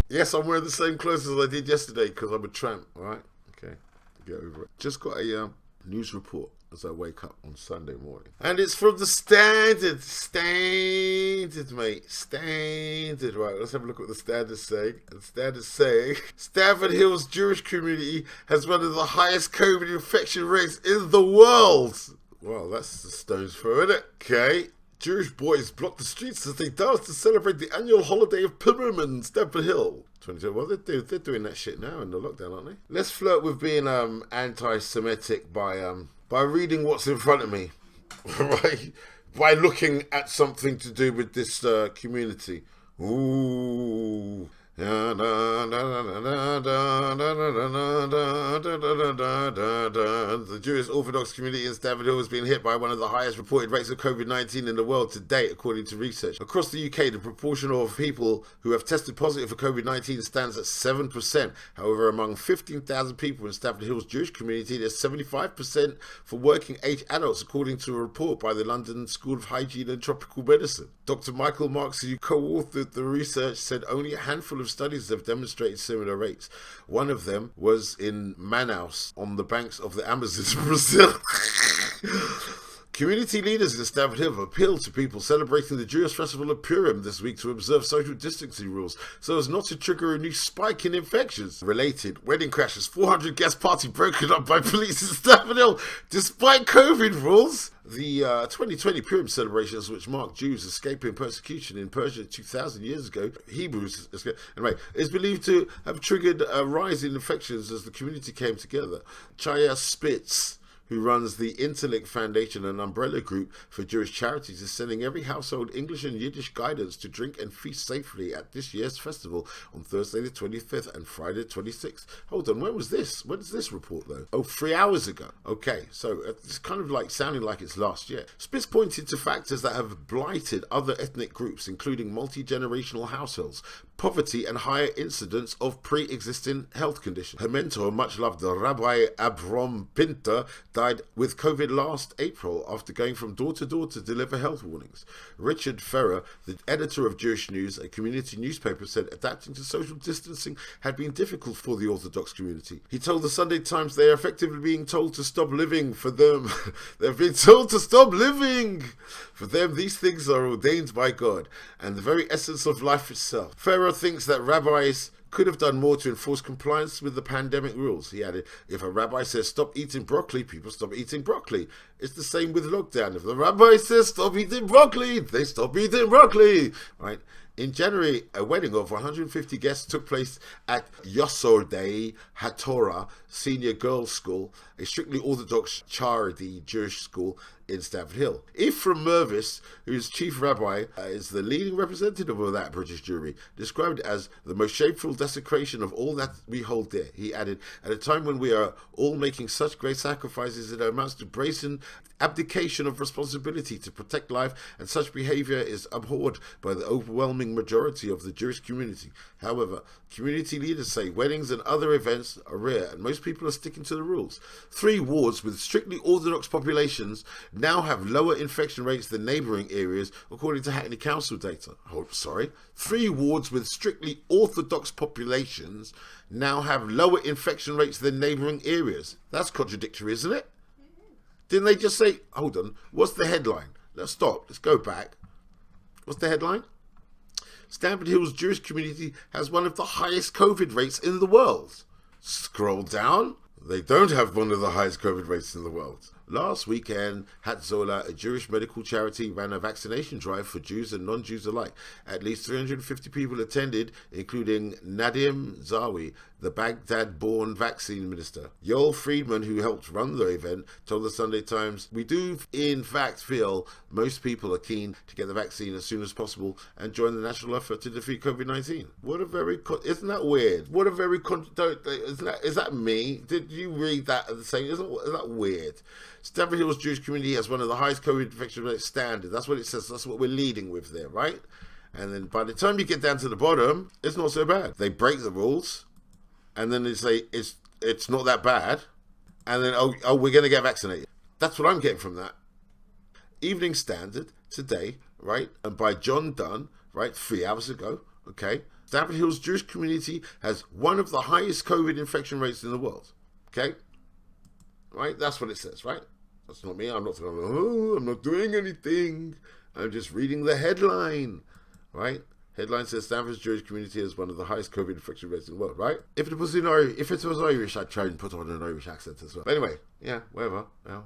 Yes, I'm wearing the same clothes as I did yesterday because I'm a tramp, alright? Okay, get over it. Just got a news report as I wake up on Sunday morning. And it's from the Standard, mate. Standard, right, let's have a look at what the Standard's saying. The Standard's saying, Stamford Hill's Jewish community has one of the highest COVID infection rates in the world. Well, that's a stone's throw, isn't it? Okay. Jewish boys block the streets as they dance to celebrate the annual holiday of Purim in Stamford Hill. 22. Well, they're doing that shit now in the lockdown, aren't they? Let's flirt with being anti-Semitic by reading what's in front of me, right? By looking at something to do with this community. Ooh. The Jewish Orthodox community in Stamford Hill has been hit by one of the highest reported rates of COVID-19 in the world to date, according to research. Across the UK, the proportion of people who have tested positive for COVID-19 stands at 7%. However, among 15,000 people in Stamford Hill's Jewish community, there's 75% for working-age adults, according to a report by the London School of Hygiene and Tropical Medicine. Dr. Michael Marks, who co-authored the research, said only a handful of studies have demonstrated similar rates. One of them was in Manaus, on the banks of the Amazon in Brazil. Community leaders in Stamford Hill have appealed to people celebrating the Jewish festival of Purim this week to observe social distancing rules so as not to trigger a new spike in infections. Related, wedding crashes, 400 guest party broken up by police in Stamford Hill despite COVID rules. The 2020 Purim celebrations, which marked Jews escaping persecution in Persia 2,000 years ago, Hebrews, anyway, is believed to have triggered a rise in infections as the community came together. Chaya Spitz, who runs the Interlink Foundation, an umbrella group for Jewish charities, is sending every household English and Yiddish guidance to drink and feast safely at this year's festival on Thursday the 25th and Friday the 26th. Hold on, when was this? When is this report, though? Oh, 3 hours ago. Okay, so it's kind of like sounding like it's last year. Spitz pointed to factors that have blighted other ethnic groups, including multi-generational households, poverty, and higher incidence of pre-existing health conditions. Her mentor, much loved Rabbi Abram Pinter, died with COVID last April after going from door to door to deliver health warnings. Richard Ferrer, the editor of Jewish News, a community newspaper, said adapting to social distancing had been difficult for the Orthodox community. He told the Sunday Times they are effectively being told to stop living. For them, they've been told to stop living. For them, these things are ordained by God and the very essence of life itself. Ferrer thinks that rabbis could have done more to enforce compliance with the pandemic rules. He added, if a rabbi says stop eating broccoli, people stop eating broccoli. It's the same with lockdown. If the rabbi says stop eating broccoli, they stop eating broccoli. Right? In January, a wedding of 150 guests took place at Yosordei HaTorah Senior Girls School, a strictly Orthodox charity Jewish school in Stamford Hill. Ephraim Mervis, whose chief rabbi is the leading representative of that British Jewry, described it as the most shameful desecration of all that we hold dear. He added, at a time when we are all making such great sacrifices, it amounts to brazen abdication of responsibility to protect life, and such behavior is abhorred by the overwhelming majority of the Jewish community. However, community leaders say weddings and other events are rare, and most people are sticking to the rules. 3 wards with strictly Orthodox populations now have lower infection rates than neighbouring areas, according to Hackney Council data. 3 wards with strictly Orthodox populations now have lower infection rates than neighbouring areas. That's contradictory, isn't it? Didn't they just say, hold on, what's the headline? Let's stop, let's go back. What's the headline? Stamford Hill's Jewish community has one of the highest COVID rates in the world. Scroll down. They don't have one of the highest COVID rates in the world. Last weekend, Hatzolah, a Jewish medical charity, ran a vaccination drive for Jews and non-Jews alike. At least 350 people attended, including Nadim Zawi, the Baghdad-born vaccine minister. Yoel Friedman, who helped run the event, told the Sunday Times, we do in fact feel most people are keen to get the vaccine as soon as possible and join the national effort to defeat COVID-19. What a very, isn't that weird? What a very, is that me? Did you read that at the same, isn't that weird? Stamford Hill's Jewish community has one of the highest COVID infection rate standard. That's what it says. That's what we're leading with there, right? And then by the time you get down to the bottom, it's not so bad. They break the rules, and then they say it's not that bad, and then oh we're going to get vaccinated. That's what I'm getting from that. Evening Standard today, right? And by John Dunn, right, 3 hours ago, okay? Stamford Hill's Jewish community has one of the highest COVID infection rates in the world, okay? Right? That's what it says, right? That's not me. I'm not going, oh, I'm not doing anything. I'm just reading the headline, right? Headline says Stamford's Jewish community has one of the highest COVID infection rates in the world, right? If it was Irish, I'd try and put on an Irish accent as well. But anyway, yeah, whatever. Yeah,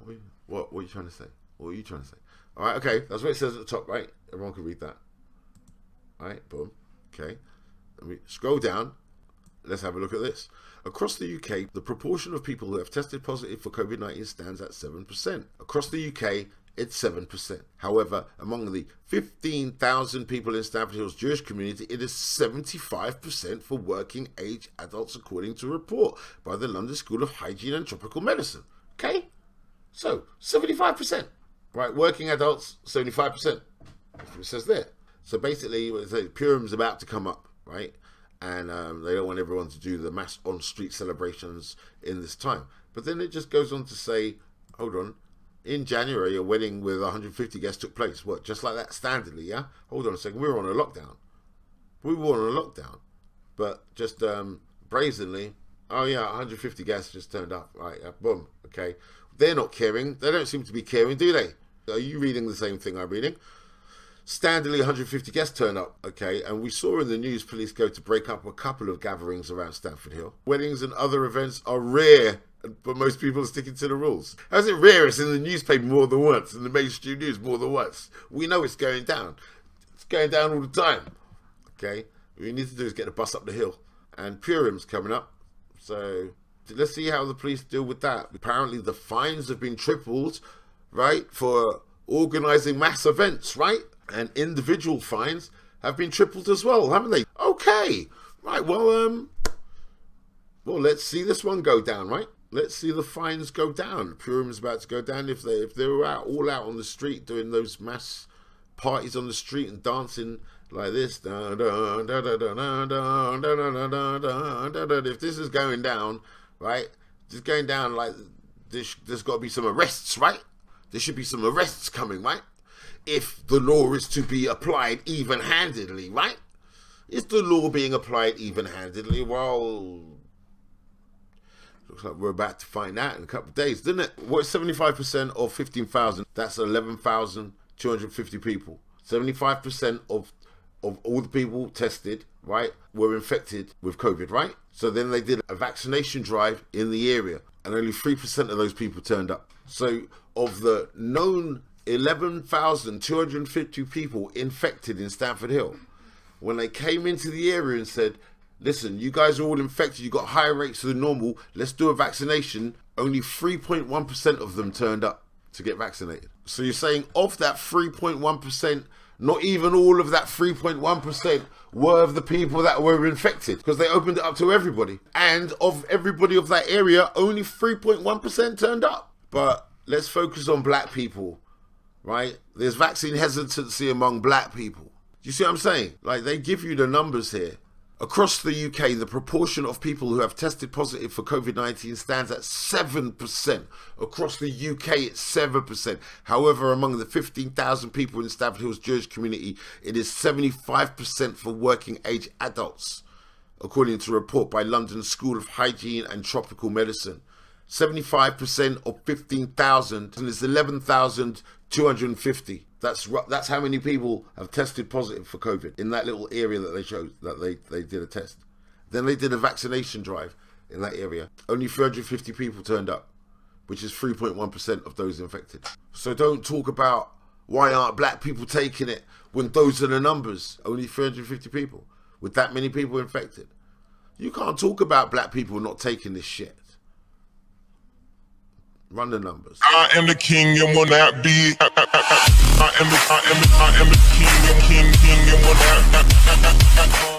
what are you trying to say? What are you trying to say? All right, okay, that's what it says at the top, right? Everyone can read that. All right, boom. Okay, let me scroll down. Let's have a look at this. Across the UK, the proportion of people who have tested positive for COVID-19 stands at 7%. Across the UK, it's 7%. However, among the 15,000 people in Stamford Hill's Jewish community, it is 75% for working age adults, according to a report by the London School of Hygiene and Tropical Medicine. Okay? So, 75%. Right, working adults, 75%. That's what it says there. So basically, Purim's about to come up, right? And they don't want everyone to do the mass on-street celebrations in this time. But then it just goes on to say, hold on, in January, a wedding with 150 guests took place. What, just like that, standardly, yeah? Hold on a second, we were on a lockdown. We were on a lockdown. But just brazenly, oh yeah, 150 guests just turned up. Right, boom, okay. They're not caring. They don't seem to be caring, do they? Are you reading the same thing I'm reading? Standardly, 150 guests turn up, okay, and we saw in the news police go to break up a couple of gatherings around Stamford Hill. Weddings and other events are rare, but most people are sticking to the rules. How's it rare? It's in the newspaper more than once, in the mainstream news more than once. We know it's going down. It's going down all the time, okay? What you need to do is get the bus up the hill, and Purim's coming up, so let's see how the police deal with that. Apparently the fines have been tripled, right, for organising mass events, right? And individual fines have been tripled as well, haven't they? Okay, right, well, let's see this one go down, right? Let's see the fines go down. Purim's about to go down. If they were all out on the street doing those mass parties on the street and dancing like this, if this is going down, right? Just going down like this, there's got to be some arrests, right? There should be some arrests coming, right? If the law is to be applied even-handedly, right? Is the law being applied even-handedly? Well, looks like we're about to find out in a couple of days, doesn't it? What's 75% of 15,000? That's 11,250 people. 75% of all the people tested, right, were infected with COVID, right? So then they did a vaccination drive in the area, and only 3% of those people turned up. So of the known 11,250 people infected in Stamford Hill, when they came into the area and said, listen, you guys are all infected, you got higher rates than normal, let's do a vaccination, only 3.1% of them turned up to get vaccinated. So you're saying of that 3.1%, not even all of that 3.1% were of the people that were infected, because they opened it up to everybody. And of everybody of that area, only 3.1% turned up. But let's focus on black people. Right? There's vaccine hesitancy among black people. Do you see what I'm saying? Like, they give you the numbers here. Across the UK, the proportion of people who have tested positive for COVID-19 stands at 7%. Across the UK, it's 7%. However, among the 15,000 people in Stamford Hill's Jewish community, it is 75% for working age adults, according to a report by London School of Hygiene and Tropical Medicine. 75% of 15,000 and it's 11,250. That's how many people have tested positive for COVID in that little area that they showed that they did a test. Then they did a vaccination drive in that area. Only 350 people turned up, which is 3.1% of those infected. So don't talk about why aren't black people taking it when those are the numbers. Only 350 people with that many people infected. You can't talk about black people not taking this shit. Run the numbers. I am the king and will not be. I am the king and will not.